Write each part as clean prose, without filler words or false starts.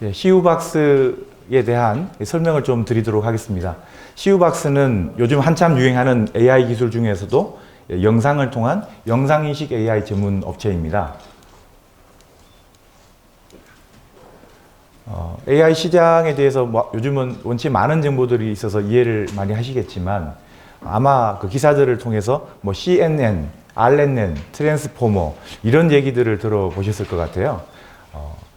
CU박스에 대한 설명을 좀 드리도록 하겠습니다. CU박스는 요즘 한참 유행하는 AI 기술 중에서도 영상을 통한 영상인식 AI 전문 업체입니다. AI 시장에 대해서 요즘은 원체 많은 정보들이 있어서 이해를 많이 하시겠지만 아마 그 기사들을 통해서 CNN, RNN, 트랜스포머 이런 얘기들을 들어보셨을 것 같아요.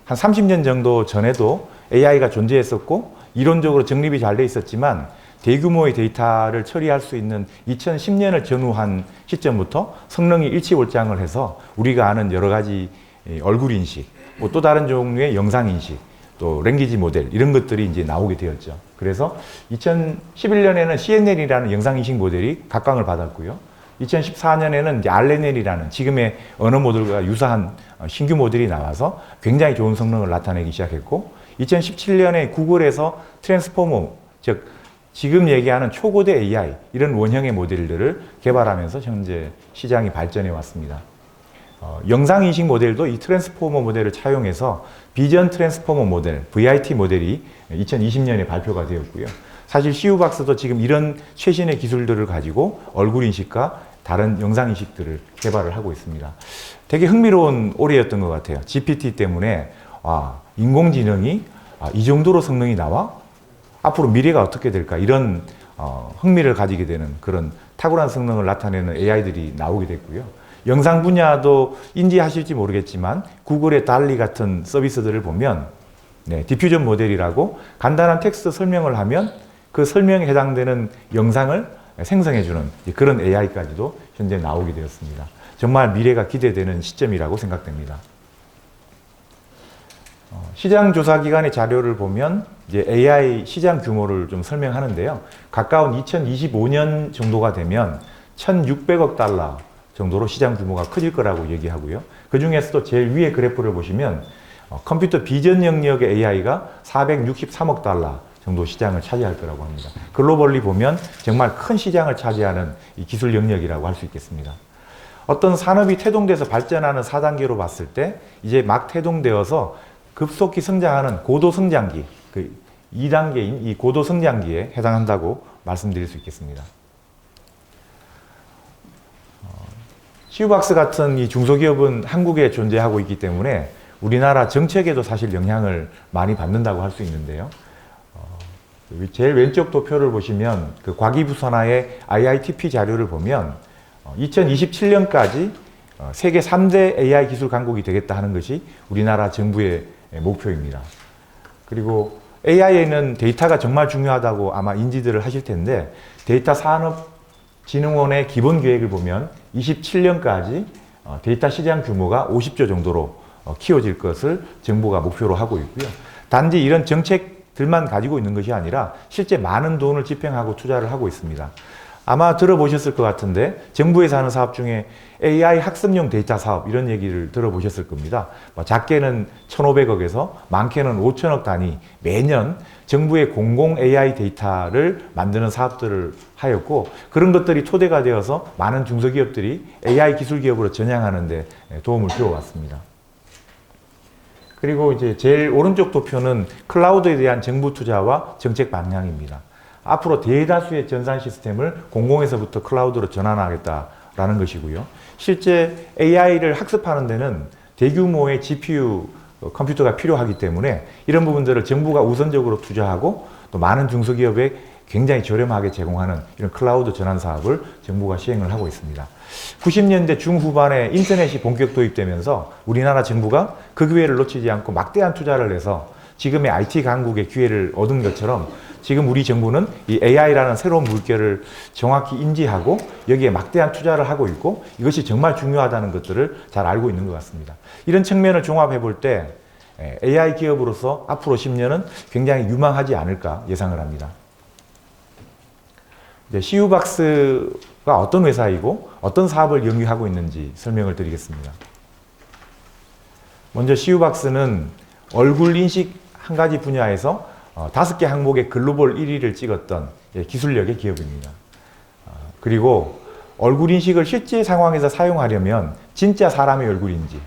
한 30년 정도 전에도 AI가 존재했었고 이론적으로 정립이 잘 돼 있었지만 대규모의 데이터를 처리할 수 있는 2010년을 전후한 시점부터 성능이 일치월장을 해서 우리가 아는 여러 가지 얼굴 인식, 또 다른 종류의 영상 인식, 또 랭귀지 모델 이런 것들이 이제 나오게 되었죠. 그래서 2011년에는 CNN이라는 영상 인식 모델이 각광을 받았고요. 2014년에는 이제 RNN이라는 지금의 언어 모델과 유사한 신규 모델이 나와서 굉장히 좋은 성능을 나타내기 시작했고 2017년에 구글에서 트랜스포머, 즉 지금 얘기하는 초고대 AI 이런 원형의 모델들을 개발하면서 현재 시장이 발전해 왔습니다. 영상인식 모델도 이 트랜스포머 모델을 차용해서 비전 트랜스포머 모델, VIT 모델이 2020년에 발표가 되었고요. 사실 CU박스도 지금 이런 최신의 기술들을 가지고 얼굴 인식과 다른 영상 인식들을 개발을 하고 있습니다. 되게 흥미로운 올해였던 것 같아요. GPT 때문에 인공지능이 이 정도로 성능이 나와? 앞으로 미래가 어떻게 될까? 이런 흥미를 가지게 되는 그런 탁월한 성능을 나타내는 AI들이 나오게 됐고요. 영상 분야도 인지하실지 모르겠지만 구글의 달리 같은 서비스들을 보면 디퓨전 모델이라고 간단한 텍스트 설명을 하면 그 설명에 해당되는 영상을 생성해주는 그런 AI까지도 현재 나오게 되었습니다. 정말 미래가 기대되는 시점이라고 생각됩니다. 시장 조사 기관의 자료를 보면 이제 AI 시장 규모를 좀 설명하는데요. 가까운 2025년 정도가 되면 1,600억 달러 정도로 시장 규모가 커질 거라고 얘기하고요. 그 중에서도 제일 위에 그래프를 보시면 컴퓨터 비전 영역의 AI가 463억 달러 정도 시장을 차지할 거라고 합니다. 글로벌리 보면 정말 큰 시장을 차지하는 이 기술 영역이라고 할 수 있겠습니다. 어떤 산업이 태동돼서 발전하는 4단계로 봤을 때 이제 막 태동되어서 급속히 성장하는 고도 성장기, 그 2단계인 이 고도 성장기에 해당한다고 말씀드릴 수 있겠습니다. CU박스 같은 이 중소기업은 한국에 존재하고 있기 때문에 우리나라 정책에도 사실 영향을 많이 받는다고 할 수 있는데요. 제일 왼쪽 도표를 보시면 그 과기부산하의 IITP 자료를 보면 2027년까지 세계 3대 AI 기술 강국이 되겠다 하는 것이 우리나라 정부의 목표입니다. 그리고 AI에는 데이터가 정말 중요하다고 아마 인지들을 하실 텐데 데이터 산업진흥원의 기본 계획을 보면 27년까지 데이터 시장 규모가 50조 정도로 키워질 것을 정부가 목표로 하고 있고요. 단지 이런 정책들만 가지고 있는 것이 아니라 실제 많은 돈을 집행하고 투자를 하고 있습니다. 아마 들어보셨을 것 같은데 정부에서 하는 사업 중에 AI 학습용 데이터 사업 이런 얘기를 들어보셨을 겁니다. 작게는 1,500억에서 많게는 5천억 단위 매년 정부의 공공 AI 데이터를 만드는 사업들을 하였고 그런 것들이 토대가 되어서 많은 중소기업들이 AI 기술 기업으로 전향하는 데 도움을 주어왔습니다. 그리고 이제 제일 오른쪽 도표는 클라우드에 대한 정부 투자와 정책 방향입니다. 앞으로 대다수의 전산 시스템을 공공에서부터 클라우드로 전환하겠다라는 것이고요. 실제 AI를 학습하는 데는 대규모의 GPU 컴퓨터가 필요하기 때문에 이런 부분들을 정부가 우선적으로 투자하고 또 많은 중소기업에 굉장히 저렴하게 제공하는 이런 클라우드 전환 사업을 정부가 시행을 하고 있습니다. 90년대 중후반에 인터넷이 본격 도입되면서 우리나라 정부가 그 기회를 놓치지 않고 막대한 투자를 해서 지금의 IT 강국의 기회를 얻은 것처럼 지금 우리 정부는 이 AI라는 새로운 물결을 정확히 인지하고 여기에 막대한 투자를 하고 있고 이것이 정말 중요하다는 것들을 잘 알고 있는 것 같습니다. 이런 측면을 종합해 볼 때 AI 기업으로서 앞으로 10년은 굉장히 유망하지 않을까 예상을 합니다. CU박스가 어떤 회사이고 어떤 사업을 영위하고 있는지 설명을 드리겠습니다. 먼저 CU박스는 얼굴 인식 한 가지 분야에서 5개 항목의 글로벌 1위를 찍었던 기술력의 기업입니다. 그리고 얼굴 인식을 실제 상황에서 사용하려면 진짜 사람의 얼굴인지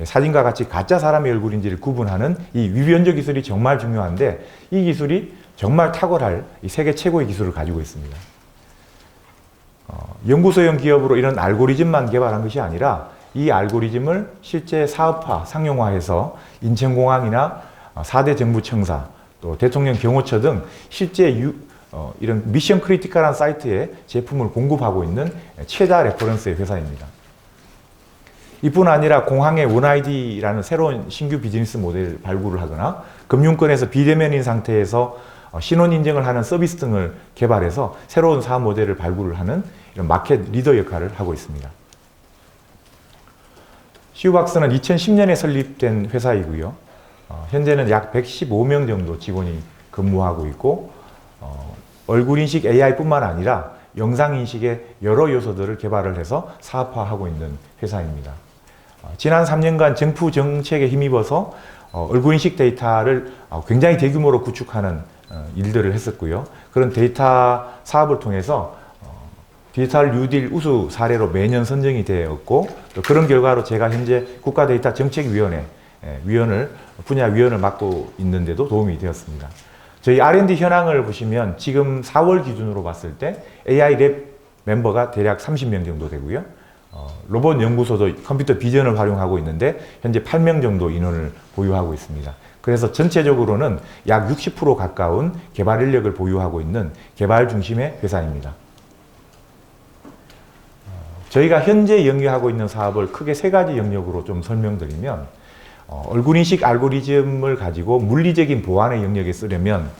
사진과 같이 가짜 사람의 얼굴인지를 구분하는 이 위변조 기술이 정말 중요한데 이 기술이 정말 탁월할 이 세계 최고의 기술을 가지고 있습니다. 연구소형 기업으로 이런 알고리즘만 개발한 것이 아니라 이 알고리즘을 실제 사업화, 상용화해서 인천공항이나 4대 정부청사, 또 대통령 경호처 등 실제 이런 미션 크리티컬한 사이트에 제품을 공급하고 있는 최다 레퍼런스의 회사입니다. 이뿐 아니라 공항의 원아이디라는 새로운 신규 비즈니스 모델 발굴을 하거나 금융권에서 비대면인 상태에서 신원 인증을 하는 서비스 등을 개발해서 새로운 사업 모델을 발굴을 하는 이런 마켓 리더 역할을 하고 있습니다. 시우박스는 2010년에 설립된 회사이고요. 현재는 약 115명 정도 직원이 근무하고 있고 얼굴 인식 AI뿐만 아니라 영상 인식의 여러 요소들을 개발을 해서 사업화하고 있는 회사입니다. 지난 3년간 정부 정책에 힘입어서 얼굴 인식 데이터를 굉장히 대규모로 구축하는 일들을 했었고요. 그런 데이터 사업을 통해서 디지털 뉴딜 우수 사례로 매년 선정이 되었고 또 그런 결과로 제가 현재 국가데이터정책위원회 분야 위원을 맡고 있는데도 도움이 되었습니다. 저희 R&D 현황을 보시면 지금 4월 기준으로 봤을 때 AI 랩 멤버가 대략 30명 정도 되고요. 로봇 연구소도 컴퓨터 비전을 활용하고 있는데 현재 8명 정도 인원을 보유하고 있습니다. 그래서 전체적으로는 약 60% 가까운 개발 인력을 보유하고 있는 개발 중심의 회사입니다. 저희가 현재 영위하고 있는 사업을 크게 3가지 영역으로 좀 설명드리면 얼굴인식 알고리즘을 가지고 물리적인 보안의 영역에 쓰려면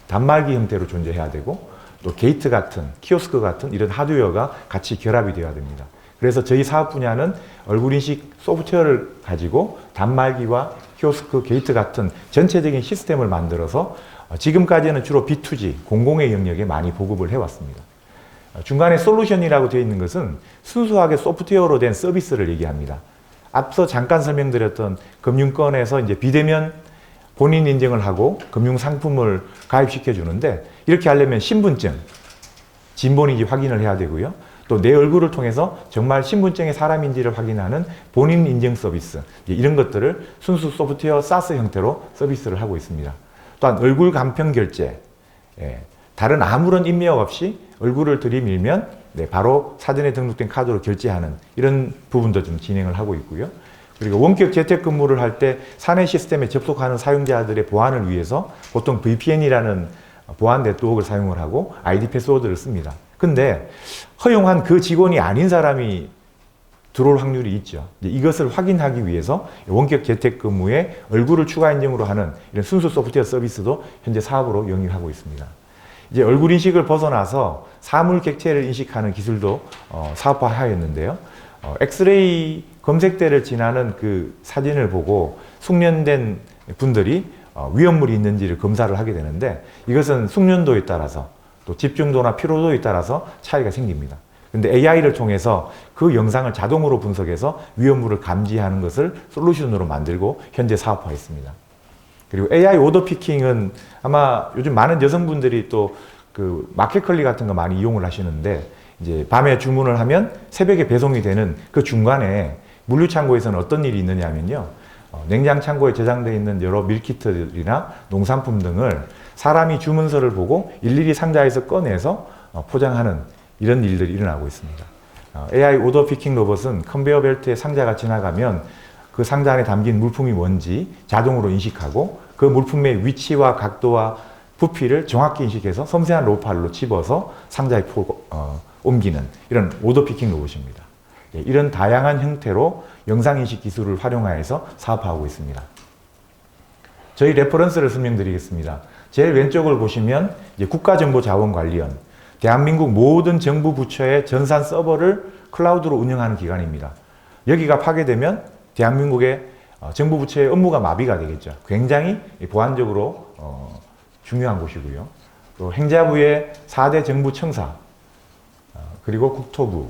단말기 형태로 존재해야 되고 또 게이트 같은 키오스크 같은 이런 하드웨어가 같이 결합이 되어야 됩니다. 그래서 저희 사업 분야는 얼굴인식 소프트웨어를 가지고 단말기와 키오스크, 게이트 같은 전체적인 시스템을 만들어서 지금까지는 주로 B2G, 공공의 영역에 많이 보급을 해왔습니다. 중간에 솔루션이라고 되어 있는 것은 순수하게 소프트웨어로 된 서비스를 얘기합니다. 앞서 잠깐 설명드렸던 금융권에서 이제 비대면 본인 인증을 하고 금융 상품을 가입시켜 주는데 이렇게 하려면 신분증, 진본인지 확인을 해야 되고요. 또 내 얼굴을 통해서 정말 신분증의 사람인지를 확인하는 본인 인증 서비스 이런 것들을 순수 소프트웨어 SaaS 형태로 서비스를 하고 있습니다. 또한 얼굴 간편 결제, 다른 아무런 입력 없이 얼굴을 들이밀면 바로 사전에 등록된 카드로 결제하는 이런 부분도 좀 진행을 하고 있고요. 그리고 원격 재택근무를 할 때 사내 시스템에 접속하는 사용자들의 보안을 위해서 보통 VPN이라는 보안 네트워크를 사용을 하고 아이디 패스워드를 씁니다. 근데 허용한 그 직원이 아닌 사람이 들어올 확률이 있죠. 이것을 확인하기 위해서 원격 재택근무에 얼굴을 추가 인증으로 하는 이런 순수 소프트웨어 서비스도 현재 사업으로 영위하고 있습니다. 이제 얼굴 인식을 벗어나서 사물 객체를 인식하는 기술도 사업화하였는데요. 엑스레이 검색대를 지나는 그 사진을 보고 숙련된 분들이 위험물이 있는지를 검사를 하게 되는데 이것은 숙련도에 따라서 또 집중도나 피로도에 따라서 차이가 생깁니다. 근데 AI를 통해서 그 영상을 자동으로 분석해서 위험물을 감지하는 것을 솔루션으로 만들고 현재 사업화했습니다. 그리고 AI 오더 피킹은 아마 요즘 많은 여성분들이 또 그 마켓컬리 같은 거 많이 이용을 하시는데 이제 밤에 주문을 하면 새벽에 배송이 되는 그 중간에 물류창고에서는 어떤 일이 있느냐면요. 냉장창고에 저장되어 있는 여러 밀키트들이나 농산품 등을 사람이 주문서를 보고 일일이 상자에서 꺼내서 포장하는 이런 일들이 일어나고 있습니다. AI 오더 피킹 로봇은 컨베이어 벨트에 상자가 지나가면 그 상자 안에 담긴 물품이 뭔지 자동으로 인식하고 그 물품의 위치와 각도와 부피를 정확히 인식해서 섬세한 로팔로 집어서 상자에 옮기는 이런 오더 피킹 로봇입니다. 이런 다양한 형태로 영상인식 기술을 활용하여서 사업하고 있습니다. 저희 레퍼런스를 설명드리겠습니다. 제일 왼쪽을 보시면 이제 국가정보자원관리원, 대한민국 모든 정부 부처의 전산 서버를 클라우드로 운영하는 기관입니다. 여기가 파괴되면 대한민국의 정부 부처의 업무가 마비가 되겠죠. 굉장히 보안적으로 중요한 곳이고요. 또 행자부의 4대 정부청사, 그리고 국토부,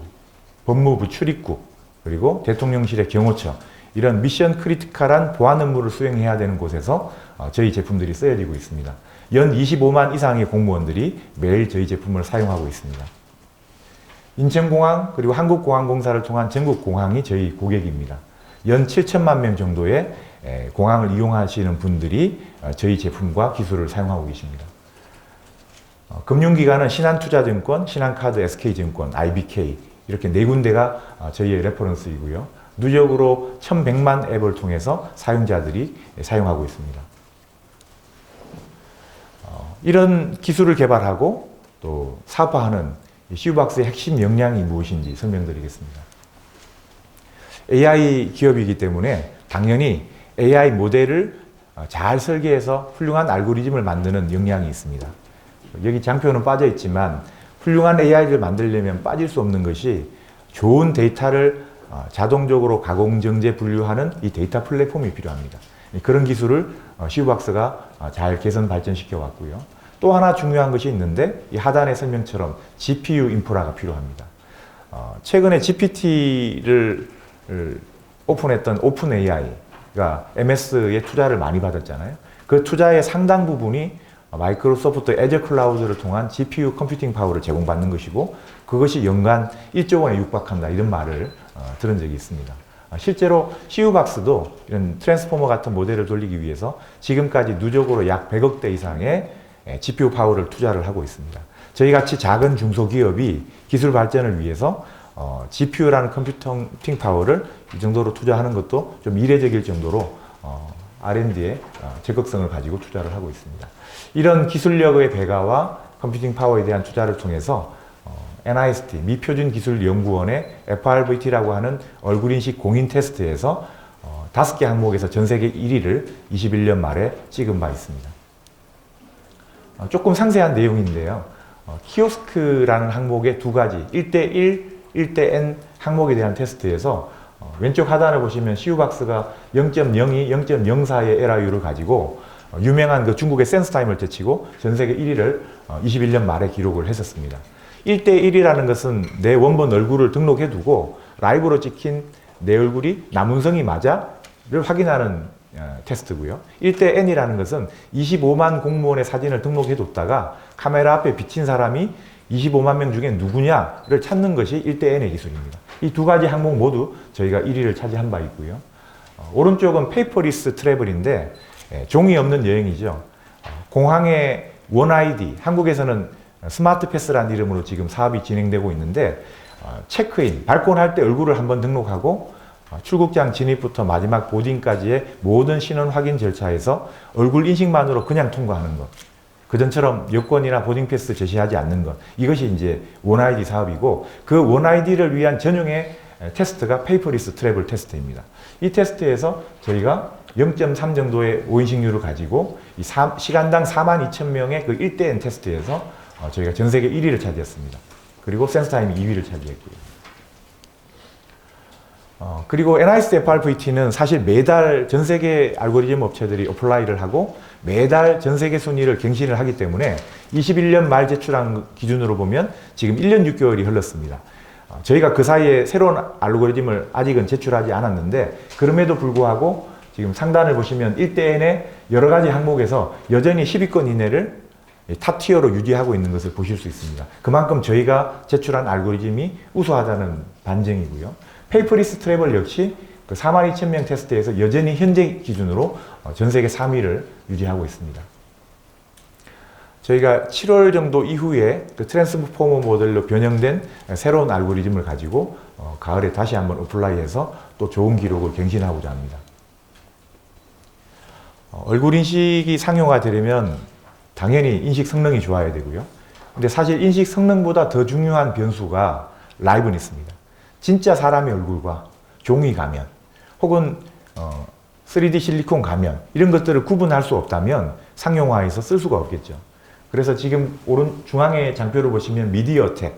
법무부 출입국, 그리고 대통령실의 경호처 이런 미션 크리티컬한 보안 업무를 수행해야 되는 곳에서 저희 제품들이 쓰여지고 있습니다. 연 25만 이상의 공무원들이 매일 저희 제품을 사용하고 있습니다. 인천공항 그리고 한국공항공사를 통한 전국 공항이 저희 고객입니다. 연 7천만 명 정도의 공항을 이용하시는 분들이 저희 제품과 기술을 사용하고 계십니다. 금융기관은 신한투자증권, 신한카드, SK증권, IBK 이렇게 네 군데가 저희의 레퍼런스이고요. 누적으로 1100만 앱을 통해서 사용자들이 사용하고 있습니다. 이런 기술을 개발하고 또 사업화하는 CUBOX의 핵심 역량이 무엇인지 설명드리겠습니다. AI 기업이기 때문에 당연히 AI 모델을 잘 설계해서 훌륭한 알고리즘을 만드는 역량이 있습니다. 여기 장표는 빠져 있지만 훌륭한 AI를 만들려면 빠질 수 없는 것이 좋은 데이터를 자동적으로 가공정제 분류하는 이 데이터 플랫폼이 필요합니다. 그런 기술을 CUBOX가 잘 개선 발전시켜 왔고요. 또 하나 중요한 것이 있는데 이 하단의 설명처럼 GPU 인프라가 필요합니다. 최근에 GPT를 오픈했던 오픈 AI가 MS에 투자를 많이 받았잖아요. 그 투자의 상당 부분이 마이크로소프트 애저 클라우드를 통한 GPU 컴퓨팅 파워를 제공받는 것이고 그것이 연간 1조 원에 육박한다 이런 말을 들은 적이 있습니다. 실제로 CUBOX도 이런 트랜스포머 같은 모델을 돌리기 위해서 지금까지 누적으로 약 100억대 이상의 GPU 파워를 투자를 하고 있습니다. 저희같이 작은 중소기업이 기술 발전을 위해서 GPU라는 컴퓨팅 파워를 이 정도로 투자하는 것도 좀 이례적일 정도로 R&D에 적극성을 가지고 투자를 하고 있습니다. 이런 기술력의 배가와 컴퓨팅 파워에 대한 투자를 통해서 NIST 미표준기술연구원의 FRVT라고 하는 얼굴인식 공인 테스트에서 5개 항목에서 전 세계 1위를 21년 말에 찍은 바 있습니다. 조금 상세한 내용인데요. 키오스크라는 항목의 두 가지 1대1, 1대-N 항목에 대한 테스트에서 왼쪽 하단을 보시면 CUBOX가 0.02, 0.04의 에러율을 가지고 유명한 그 중국의 센스타임을 제치고 전 세계 1위를 21년 말에 기록을 했었습니다. 1대1이라는 것은 내 원본 얼굴을 등록해 두고 라이브로 찍힌 내 얼굴이 남운성이 맞아를 확인하는 테스트고요. 1대-N이라는 것은 25만 공무원의 사진을 등록해 뒀다가 카메라 앞에 비친 사람이 25만 명 중에 누구냐를 찾는 것이 1대-N의 기술입니다. 이 두 가지 항목 모두 저희가 1위를 차지한 바 있고요. 오른쪽은 페이퍼리스 트래블인데 종이 없는 여행이죠. 공항의 원아이디, 한국에서는 스마트 패스라는 이름으로 지금 사업이 진행되고 있는데 체크인, 발권할 때 얼굴을 한번 등록하고 출국장 진입부터 마지막 보딩까지의 모든 신원 확인 절차에서 얼굴 인식만으로 그냥 통과하는 것. 그전처럼 여권이나 보딩 패스 제시하지 않는 것. 이것이 이제 원아이디 사업이고 그 원아이디를 위한 전용의 테스트가 페이퍼리스 트래블 테스트입니다. 이 테스트에서 저희가 0.3 정도의 오인식률을 가지고 시간당 42,000명의 그 1대1 테스트에서 저희가 전 세계 1위를 차지했습니다. 그리고 센스타임이 2위를 차지했고요. 그리고 NIST FRVT는 사실 매달 전 세계 알고리즘 업체들이 어플라이를 하고 매달 전 세계 순위를 갱신을 하기 때문에 21년 말 제출한 기준으로 보면 지금 1년 6개월이 흘렀습니다. 저희가 그 사이에 새로운 알고리즘을 아직은 제출하지 않았는데 그럼에도 불구하고 지금 상단을 보시면 1대-N의 여러 가지 항목에서 여전히 10위권 이내를 탑 티어로 유지하고 있는 것을 보실 수 있습니다. 그만큼 저희가 제출한 알고리즘이 우수하다는 반증이고요. 페이퍼리스 트래블 역시 그 42,000명 테스트에서 여전히 현재 기준으로 전 세계 3위를 유지하고 있습니다. 저희가 7월 정도 이후에 그 트랜스포머 모델로 변형된 새로운 알고리즘을 가지고 가을에 다시 한번 어플라이해서 또 좋은 기록을 갱신하고자 합니다. 얼굴 인식이 상용화되려면 당연히 인식 성능이 좋아야 되고요. 근데 사실 인식 성능보다 더 중요한 변수가 라이브니스입니다. 진짜 사람의 얼굴과 종이 가면 혹은 3D 실리콘 가면 이런 것들을 구분할 수 없다면 상용화해서 쓸 수가 없겠죠. 그래서 지금 오른 중앙의 장표를 보시면 미디어텍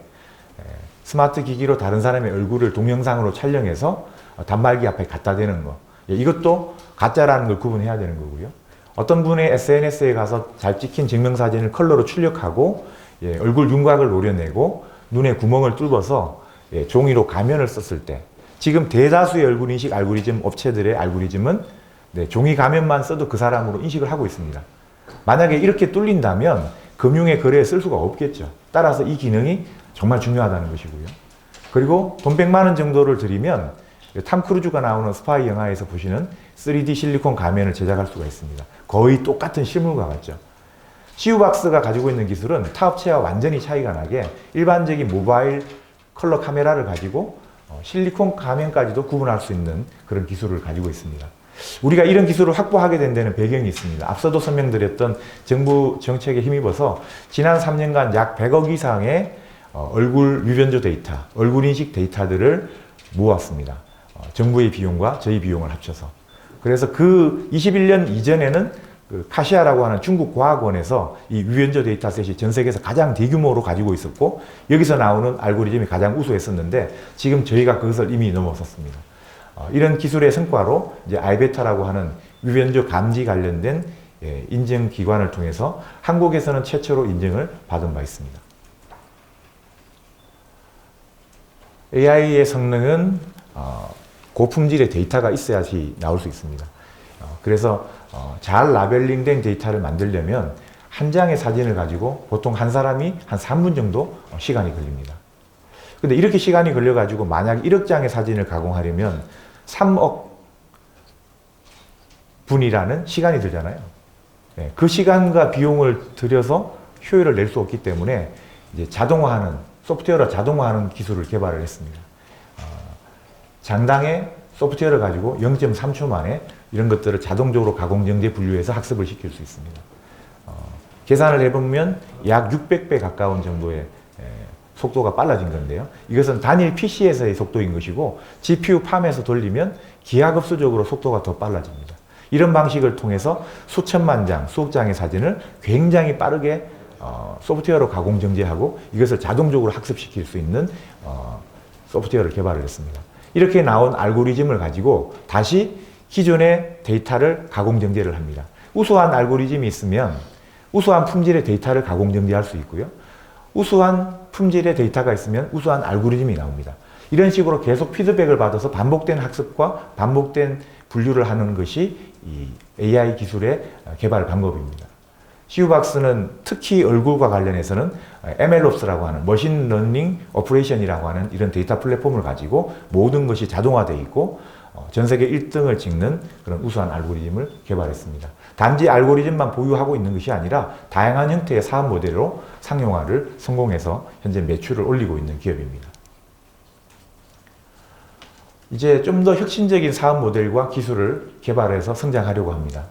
스마트 기기로 다른 사람의 얼굴을 동영상으로 촬영해서 단말기 앞에 갖다 대는 거 이것도 가짜라는 걸 구분해야 되는 거고요. 어떤 분의 SNS에 가서 잘 찍힌 증명사진을 컬러로 출력하고 얼굴 윤곽을 노려내고 눈에 구멍을 뚫어서 종이로 가면을 썼을 때 지금 대다수의 얼굴 인식 알고리즘 업체들의 알고리즘은 종이 가면만 써도 그 사람으로 인식을 하고 있습니다. 만약에 이렇게 뚫린다면 금융의 거래에 쓸 수가 없겠죠. 따라서 이 기능이 정말 중요하다는 것이고요. 그리고 돈 100만 원 정도를 들이면 탐 크루즈가 나오는 스파이 영화에서 보시는 3D 실리콘 가면을 제작할 수가 있습니다. 거의 똑같은 실물과 같죠. CU박스가 가지고 있는 기술은 타 업체와 완전히 차이가 나게 일반적인 모바일 컬러 카메라를 가지고 실리콘 가면까지도 구분할 수 있는 그런 기술을 가지고 있습니다. 우리가 이런 기술을 확보하게 된 데는 배경이 있습니다. 앞서도 설명드렸던 정부 정책에 힘입어서 지난 3년간 약 100억 이상의 얼굴 유변조 데이터, 얼굴 인식 데이터들을 모았습니다. 정부의 비용과 저희 비용을 합쳐서. 그래서 그 21년 이전에는 그 카시아라고 하는 중국 과학원에서 이 유변조 데이터셋이 전 세계에서 가장 대규모로 가지고 있었고 여기서 나오는 알고리즘이 가장 우수했었는데 지금 저희가 그것을 이미 넘어섰습니다. 이런 기술의 성과로 이제 아이베타라고 하는 유변조 감지 관련된 인증 기관을 통해서 한국에서는 최초로 인증을 받은 바 있습니다. AI의 성능은 고품질의 데이터가 있어야지 나올 수 있습니다. 그래서 잘 라벨링된 데이터를 만들려면 한 장의 사진을 가지고 보통 한 사람이 한 3분 정도 시간이 걸립니다. 근데 이렇게 시간이 걸려가지고 만약 1억 장의 사진을 가공하려면 3억 분이라는 시간이 들잖아요. 그 시간과 비용을 들여서 효율을 낼 수 없기 때문에 이제 자동화하는, 소프트웨어를 자동화하는 기술을 개발을 했습니다. 장당의 소프트웨어를 가지고 0.3초 만에 이런 것들을 자동적으로 가공정제 분류해서 학습을 시킬 수 있습니다. 계산을 해보면 약 600배 가까운 정도의 속도가 빨라진 건데요. 이것은 단일 PC에서의 속도인 것이고 GPU 팜에서 돌리면 기하급수적으로 속도가 더 빨라집니다. 이런 방식을 통해서 수천만 장, 수억 장의 사진을 굉장히 빠르게 소프트웨어로 가공 정제하고 이것을 자동적으로 학습시킬 수 있는 소프트웨어를 개발을 했습니다. 이렇게 나온 알고리즘을 가지고 다시 기존의 데이터를 가공 정제를 합니다. 우수한 알고리즘이 있으면 우수한 품질의 데이터를 가공 정제할 수 있고요. 우수한 품질의 데이터가 있으면 우수한 알고리즘이 나옵니다. 이런 식으로 계속 피드백을 받아서 반복된 학습과 반복된 분류를 하는 것이 이 AI 기술의 개발 방법입니다. CU박스는 특히 얼굴과 관련해서는 MLOps라고 하는 머신 러닝 오퍼레이션이라고 하는 이런 데이터 플랫폼을 가지고 모든 것이 자동화되어 있고 전 세계 1등을 찍는 그런 우수한 알고리즘을 개발했습니다. 단지 알고리즘만 보유하고 있는 것이 아니라 다양한 형태의 사업 모델로 상용화를 성공해서 현재 매출을 올리고 있는 기업입니다. 이제 좀 더 혁신적인 사업 모델과 기술을 개발해서 성장하려고 합니다.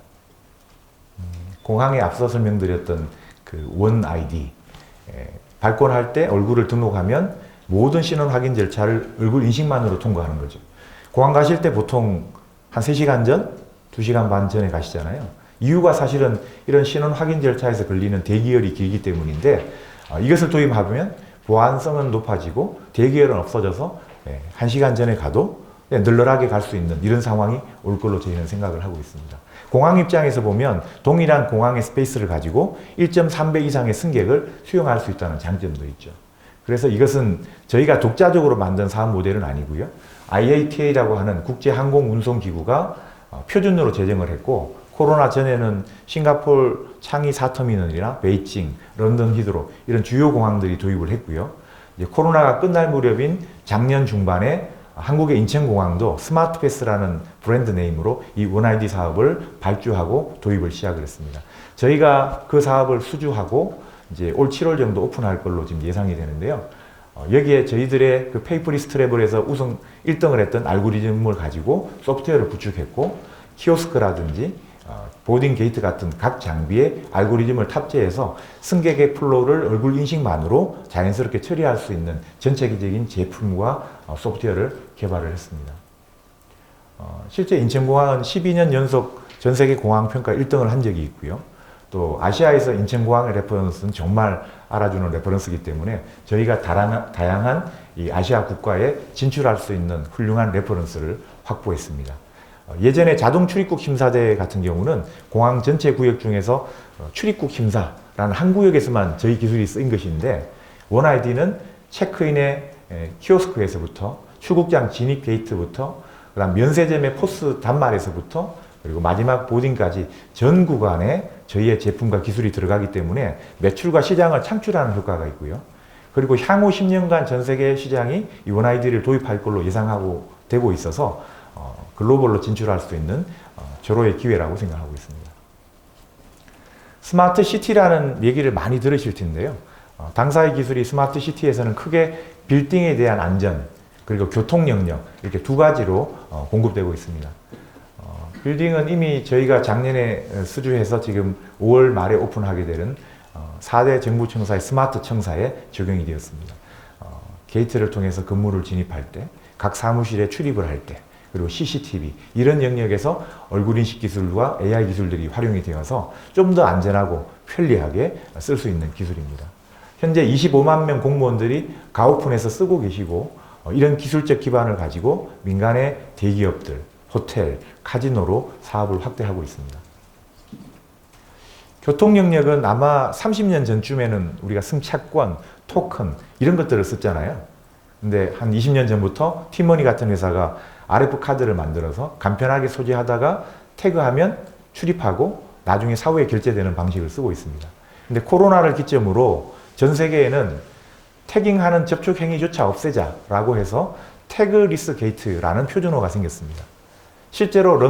공항에 앞서 설명드렸던 그 원 아이디, 발권할 때 얼굴을 등록하면 모든 신원 확인 절차를 얼굴 인식만으로 통과하는 거죠. 공항 가실 때 보통 한 3시간 전, 2시간 반 전에 가시잖아요. 이유가 사실은 이런 신원 확인 절차에서 걸리는 대기열이 길기 때문인데 이것을 도입하면 보안성은 높아지고 대기열은 없어져서 1시간 전에 가도 널널하게 갈 수 있는 이런 상황이 올 걸로 저희는 생각을 하고 있습니다. 공항 입장에서 보면 동일한 공항의 스페이스를 가지고 1.3배 이상의 승객을 수용할 수 있다는 장점도 있죠. 그래서 이것은 저희가 독자적으로 만든 사업 모델은 아니고요. IATA라고 하는 국제항공운송기구가 표준으로 제정을 했고 코로나 전에는 싱가포르 창이 4터미널이나 베이징, 런던 히드로 이런 주요 공항들이 도입을 했고요. 이제 코로나가 끝날 무렵인 작년 중반에 한국의 인천공항도 스마트패스라는 브랜드 네임으로 이 원아이디 사업을 발주하고 도입을 시작을 했습니다. 저희가 그 사업을 수주하고 이제 올 7월 정도 오픈할 걸로 지금 예상이 되는데요. 여기에 저희들의 그 페이퍼리스 트래블에서 우승 1등을 했던 알고리즘을 가지고 소프트웨어를 구축했고 키오스크라든지 보딩 게이트 같은 각 장비에 알고리즘을 탑재해서 승객의 플로우를 얼굴 인식만으로 자연스럽게 처리할 수 있는 전체적인 제품과 소프트웨어를 개발을 했습니다. 실제 인천공항은 12년 연속 전 세계 공항 평가 1등을 한 적이 있고요. 또 아시아에서 인천공항의 레퍼런스는 정말 알아주는 레퍼런스이기 때문에 저희가 다양한 이 아시아 국가에 진출할 수 있는 훌륭한 레퍼런스를 확보했습니다. 예전에 자동 출입국 심사대 같은 경우는 공항 전체 구역 중에서 출입국 심사라는 한 구역에서만 저희 기술이 쓰인 것인데 원아이디는 체크인의 키오스크에서부터 출국장 진입 게이트부터 그다음 면세점의 포스 단말에서부터 그리고 마지막 보딩까지 전 구간에 저희의 제품과 기술이 들어가기 때문에 매출과 시장을 창출하는 효과가 있고요. 그리고 향후 10년간 전 세계 시장이 이 원아이디를 도입할 걸로 예상하고 되고 있어서 글로벌로 진출할 수 있는 절호의 기회라고 생각하고 있습니다. 스마트 시티라는 얘기를 많이 들으실 텐데요. 당사의 기술이 스마트 시티에서는 크게 빌딩에 대한 안전 그리고 교통 영역 이렇게 두 가지로 공급되고 있습니다. 빌딩은 이미 저희가 작년에 수주해서 지금 5월 말에 오픈하게 되는 4대 정부청사의 스마트 청사에 적용이 되었습니다. 게이트를 통해서 건물을 진입할 때, 각 사무실에 출입을 할 때, 그리고 CCTV 이런 영역에서 얼굴 인식 기술과 AI 기술들이 활용이 되어서 좀 더 안전하고 편리하게 쓸 수 있는 기술입니다. 현재 25만 명 공무원들이 가오픈에서 쓰고 계시고 이런 기술적 기반을 가지고 민간의 대기업들, 호텔, 카지노로 사업을 확대하고 있습니다. 교통 영역은 아마 30년 전쯤에는 우리가 승차권, 토큰 이런 것들을 썼잖아요. 근데 한 20년 전부터 티머니 같은 회사가 RF 카드를 만들어서 간편하게 소지하다가 태그하면 출입하고 나중에 사후에 결제되는 방식을 쓰고 있습니다. 근데 코로나를 기점으로 전 세계에는 태깅하는 접촉 행위조차 없애자라고 해서 태그리스 게이트라는 표준어가 생겼습니다. 실제로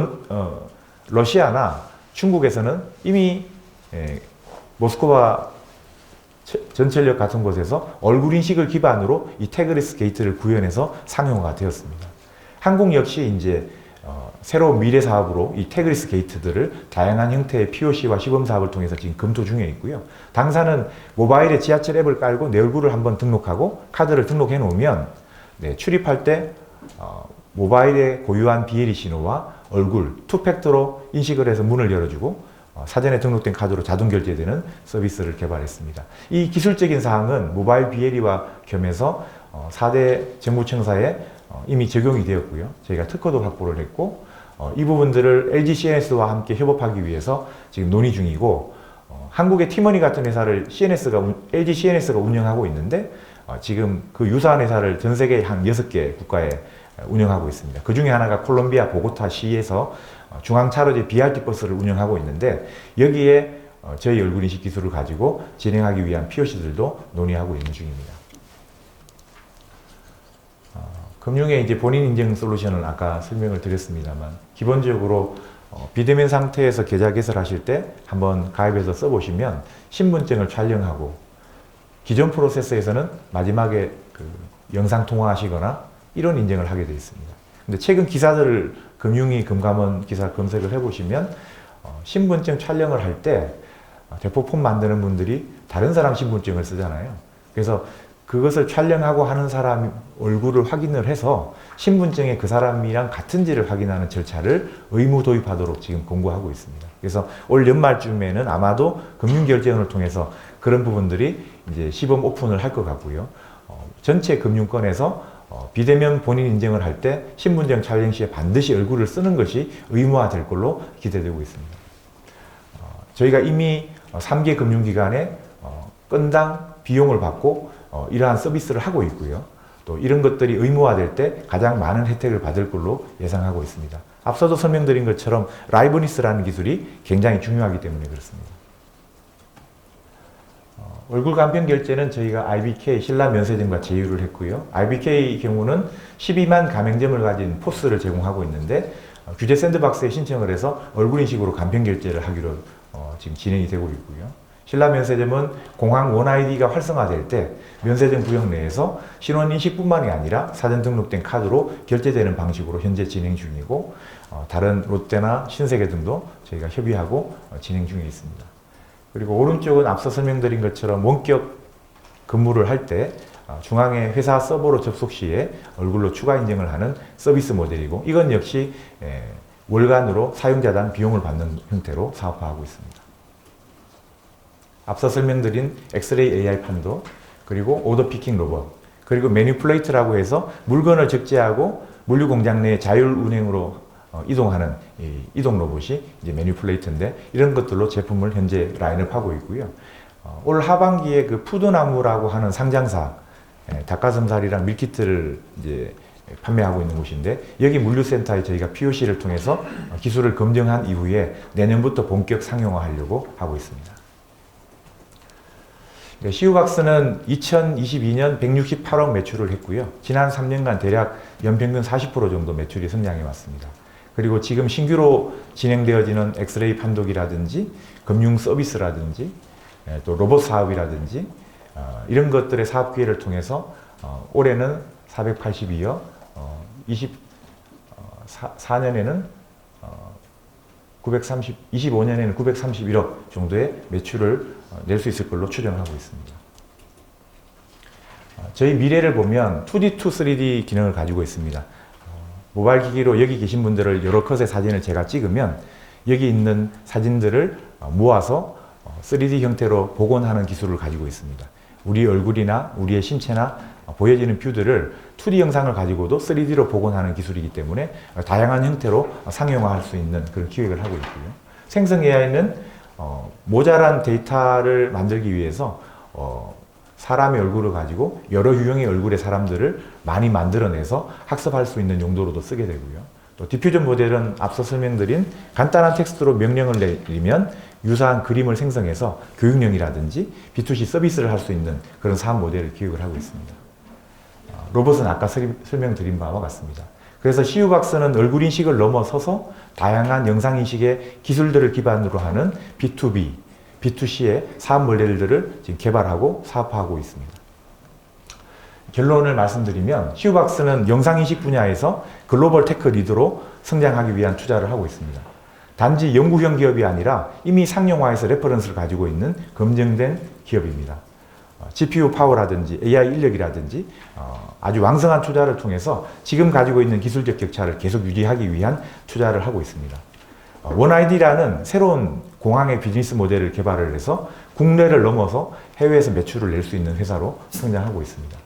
러시아나 중국에서는 이미 모스크바 전철역 같은 곳에서 얼굴 인식을 기반으로 이 태그리스 게이트를 구현해서 상용화가 되었습니다. 한국 역시 이제 새로운 미래 사업으로 이 태그리스 게이트들을 다양한 형태의 POC와 시범 사업을 통해서 지금 검토 중에 있고요. 당사는 모바일에 지하철 앱을 깔고 내 얼굴을 한번 등록하고 카드를 등록해 놓으면 출입할 때 모바일에 고유한 BLE 신호와 얼굴, 투팩터로 인식을 해서 문을 열어주고 사전에 등록된 카드로 자동 결제되는 서비스를 개발했습니다. 이 기술적인 사항은 모바일 BLE와 겸해서 4대 정부청사에 이미 적용이 되었고요. 저희가 특허도 확보를 했고 이 부분들을 LG CNS와 함께 협업하기 위해서 지금 논의 중이고 한국의 티머니 같은 회사를 LG CNS가 운영하고 있는데 지금 그 유사한 회사를 전 세계 한 6개 국가에 운영하고 있습니다. 그 중에 하나가 콜롬비아 보고타 시에서 중앙차로제 BRT 버스를 운영하고 있는데 여기에 저희 얼굴인식 기술을 가지고 진행하기 위한 POC들도 논의하고 있는 중입니다. 금융의 이제 본인 인증 솔루션을 아까 설명을 드렸습니다만 기본적으로 비대면 상태에서 계좌 개설하실 때 한번 가입해서 써보시면 신분증을 촬영하고 기존 프로세스에서는 마지막에 그 영상 통화하시거나 이런 인증을 하게 되어 있습니다. 근데 최근 기사들을 금융위 금감원 기사 검색을 해보시면 신분증 촬영을 할 때 대포폰 만드는 분들이 다른 사람 신분증을 쓰잖아요. 그래서 그것을 촬영하고 하는 사람 얼굴을 확인을 해서 신분증에 그 사람이랑 같은지를 확인하는 절차를 의무 도입하도록 지금 공고하고 있습니다. 그래서 올 연말쯤에는 아마도 금융결제원을 통해서 그런 부분들이 이제 시범 오픈을 할 것 같고요. 전체 금융권에서 비대면 본인 인증을 할 때 신분증 촬영 시에 반드시 얼굴을 쓰는 것이 의무화될 걸로 기대되고 있습니다. 저희가 이미 3개 금융기관에 건당 비용을 받고 이러한 서비스를 하고 있고요. 또 이런 것들이 의무화될 때 가장 많은 혜택을 받을 걸로 예상하고 있습니다. 앞서도 설명드린 것처럼 라이브니스라는 기술이 굉장히 중요하기 때문에 그렇습니다. 얼굴 간편 결제는 저희가 IBK 신라 면세점과 제휴를 했고요. IBK 경우는 12만 가맹점을 가진 포스를 제공하고 있는데 규제 샌드박스에 신청을 해서 얼굴 인식으로 간편 결제를 하기로 지금 진행이 되고 있고요. 신라 면세점은 공항 원아이디가 활성화될 때 면세점 구역 내에서 신원 인식뿐만이 아니라 사전 등록된 카드로 결제되는 방식으로 현재 진행 중이고 다른 롯데나 신세계 등도 저희가 협의하고 진행 중에 있습니다. 그리고 오른쪽은 앞서 설명드린 것처럼 원격 근무를 할 때 중앙에 회사 서버로 접속 시에 얼굴로 추가 인증을 하는 서비스 모델이고 이건 역시 월간으로 사용자당 비용을 받는 형태로 사업화하고 있습니다. 앞서 설명드린 엑스레이 AI 판도 그리고 오더 피킹 로봇 그리고 매니플레이트라고 해서 물건을 적재하고 물류 공장 내 자율 운행으로 이동하는 이동 로봇이 이제 매니플레이트인데 이런 것들로 제품을 현재 라인업하고 있고요. 올 하반기에 그 푸드나무라고 하는 상장사 닭가슴살이랑 밀키트를 이제 판매하고 있는 곳인데 여기 물류센터에 저희가 POC를 통해서 기술을 검증한 이후에 내년부터 본격 상용화하려고 하고 있습니다. 시우박스는 2022년 168억 매출을 했고요. 지난 3년간 대략 연평균 40% 정도 매출이 성장해 왔습니다. 그리고 지금 신규로 진행되어지는 엑스레이 판독이라든지 금융 서비스라든지 또 로봇 사업이라든지 이런 것들의 사업 기회를 통해서 올해는 482억, 24년에는 25년에는 931억 정도의 매출을 낼 수 있을 걸로 추정하고 있습니다. 저희 미래를 보면 2D to 3D 기능을 가지고 있습니다. 모바일 기기로 여기 계신 분들을 여러 컷의 사진을 제가 찍으면 여기 있는 사진들을 모아서 3D 형태로 복원하는 기술을 가지고 있습니다. 우리 얼굴이나 우리의 신체나 보여지는 뷰들을 2D 영상을 가지고도 3D로 복원하는 기술이기 때문에 다양한 형태로 상용화할 수 있는 그런 기획을 하고 있고요. 생성 AI는 모자란 데이터를 만들기 위해서 사람의 얼굴을 가지고 여러 유형의 얼굴의 사람들을 많이 만들어내서 학습할 수 있는 용도로도 쓰게 되고요. 또 디퓨전 모델은 앞서 설명드린 간단한 텍스트로 명령을 내리면 유사한 그림을 생성해서 교육용이라든지 B2C 서비스를 할 수 있는 그런 사업 모델을 기획을 하고 있습니다. 로봇은 아까 설명드린 바와 같습니다. 그래서 시우박스는 얼굴 인식을 넘어서서 다양한 영상 인식의 기술들을 기반으로 하는 B2B, B2C의 사업 모델들을 지금 개발하고 사업화하고 있습니다. 결론을 말씀드리면 시우박스는 영상 인식 분야에서 글로벌 테크 리더로 성장하기 위한 투자를 하고 있습니다. 단지 연구형 기업이 아니라 이미 상용화해서 레퍼런스를 가지고 있는 검증된 기업입니다. GPU 파워라든지 AI 인력이라든지 아주 왕성한 투자를 통해서 지금 가지고 있는 기술적 격차를 계속 유지하기 위한 투자를 하고 있습니다. 원아이디라는 새로운 공항의 비즈니스 모델을 개발을 해서 국내를 넘어서 해외에서 매출을 낼 수 있는 회사로 성장하고 있습니다.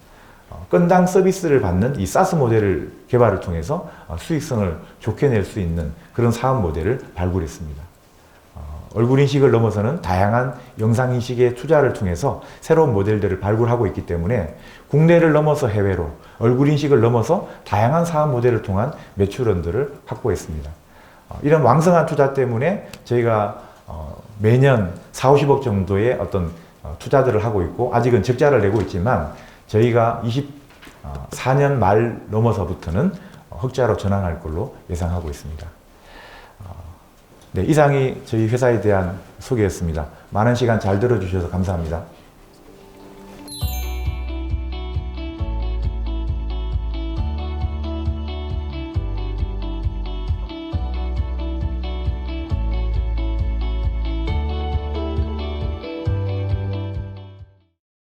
건당 서비스를 받는 이 사스 모델을 개발을 통해서 수익성을 좋게 낼 수 있는 그런 사업 모델을 발굴했습니다. 얼굴 인식을 넘어서는 다양한 영상 인식의 투자를 통해서 새로운 모델들을 발굴하고 있기 때문에 국내를 넘어서 해외로 얼굴 인식을 넘어서 다양한 사업 모델을 통한 매출원들을 확보했습니다. 이런 왕성한 투자 때문에 저희가 매년 4, 50억 정도의 어떤 투자들을 하고 있고 아직은 적자를 내고 있지만 저희가 24년 말 넘어서부터는 흑자로 전환할 걸로 예상하고 있습니다. 네, 이상이 저희 회사에 대한 소개였습니다. 많은 시간 잘 들어주셔서 감사합니다.